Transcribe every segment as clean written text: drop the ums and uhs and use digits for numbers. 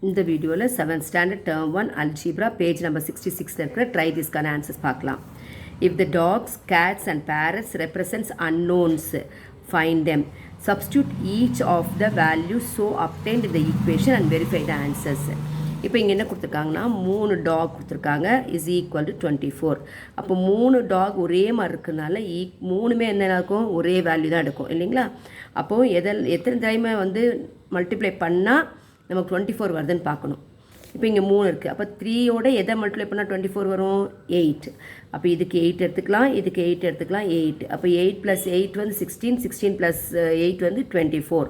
இந்த வீடியோவில் 7th standard term 1 algebra page number 66 இருக்கிற try this-கான answers பார்க்கலாம். If the dogs, cats and parrots represents unknowns, find them. Substitute each of the values so obtained in the equation and verify the answers. இப்போ இங்கே என்ன கொடுத்துருக்காங்கன்னா 3 talk கொடுத்துருக்காங்க is equal to 24. அப்போ 3 talk ஒரே மாதிரி இருக்கிறதுனால மூணுமே என்ன இருக்கும், ஒரே வேல்யூ தான் எடுக்கும் இல்லைங்களா. அப்போது எத்தனை டைமை வந்து மல்டிப்ளை பண்ணால் நமக்கு 24 வருதுன்னு பார்க்கணும். இப்போ இங்கே 3 இருக்குது. அப்போ 3யோட எதை மல்டிப்ளை பண்ணால் 24 வரும், 8. அப்போ இதுக்கு 8 எடுத்துக்கலாம், இதுக்கு 8 எடுத்துக்கலாம், 8. அப்போ 8 + 8 வந்து 16, 16 + 8 வந்து 24.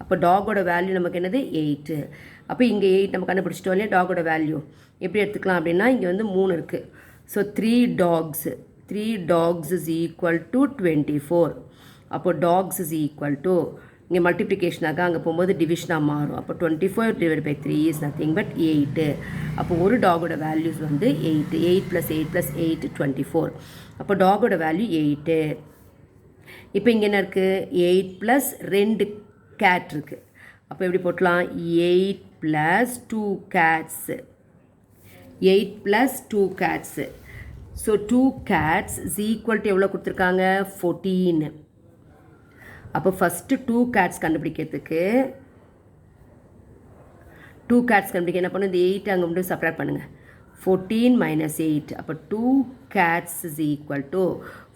அப்போ டாகோட வேல்யூ நமக்கு என்னது 8. அப்போ இங்கே 8 நம்ம கண்டுபிடிச்சிட்டோம் இல்லையா. டாகோட வேல்யூ எப்படி எடுத்துக்கலாம் அப்படின்னா இங்கே வந்து 3 இருக்குது. So 3 dogs is equal to 24. அப்போ டாக்ஸ் இஸ் ஈக்குவல் டு இங்கே மல்டிப்ளிகேஷனாக அங்கே போகும்போது டிவிஷனாக மாறும். அப்போ 24/3 இஸ் நத்திங் பட் 8. அப்போ ஒரு டாகோட வேல்யூஸ் வந்து 8. 8 + 8 + 8 24. அப்போ டாகோட வேல்யூ 8. இப்போ இங்கே என்ன இருக்குது, 8 + 2 கேட் இருக்குது. அப்போ எப்படி போட்டலாம், 8 + 2 cats. 8 + 2 cats. So 2 cats is equal to எவ்வளோ கொடுத்துருக்காங்க, 14. அப்போ ஃபஸ்ட்டு 2 cats கண்டுபிடிக்கிறதுக்கு 2 cats கண்டுபிடிக்க என்ன பண்ணும், இந்த 8 அங்கே மட்டும் சப்ராக்ட் பண்ணுங்கள். 14 - 8. அப்போ 2 cats இஸ் ஈக்குவல் டு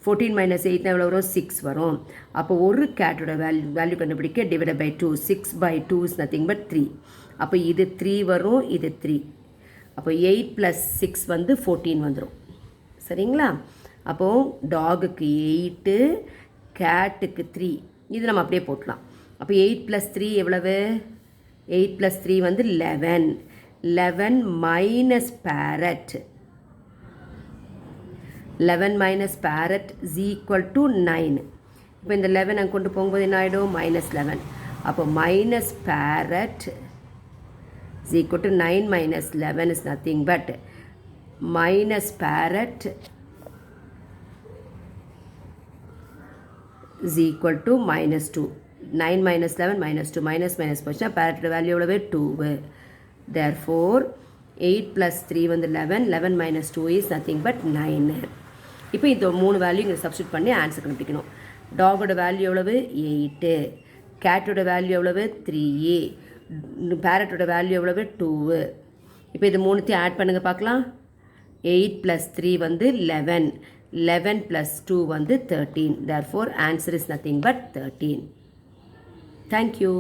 14 - 8 எவ்வளோ வரும், 6 வரும். அப்போ ஒரு கேட்டோட வேல்யூ கண்டுபிடிக்க divide by 2. 6/2 is nothing but 3. அப்போ இது 3 வரும், இது 3. அப்போ 8 + 6 வந்து 14 வந்துடும். சரிங்களா. அப்போது டாகுக்கு 8, கேட்டுக்கு 3. இது நம்ம அப்படியே போட்டலாம். அப்போ 8 + 3 எவ்வளவு, 8 + 3 வந்து 11. 11 - parrot. 11 - parrot is equal to 9. இப்போ இந்த 11 அங்கே கொண்டு போகும்போது என்ன ஆகிடும், -11. அப்போ -parrot is equal to 9 - 11 is nothing but -parrot is equal to -2. 9 - 11 -2. Minus போச்சுன்னா parrot வேல்யூ எவ்வளவு, 2. therefore 8 + 3 வந்து 11. 11 - 2 is nothing but 9. இப்போ இந்த 3 வேல்யூ இங்கே சப்ஸ்டியூட் பண்ணி ஆன்சர் கண்டுபிடிக்கணும். டாகோட வேல்யூ எவ்வளவு, 8. கேட்டோட வேல்யூ எவ்வளவு, 3. பேரட்டோட வேல்யூ எவ்வளவு, 2. இப்போ இது மூணுத்தையும் ஆட் பண்ணுங்கள் பார்க்கலாம். 8 + 3 வந்து 11. 11 + 2 வந்து 13. therefore answer is nothing but 13. Thank you.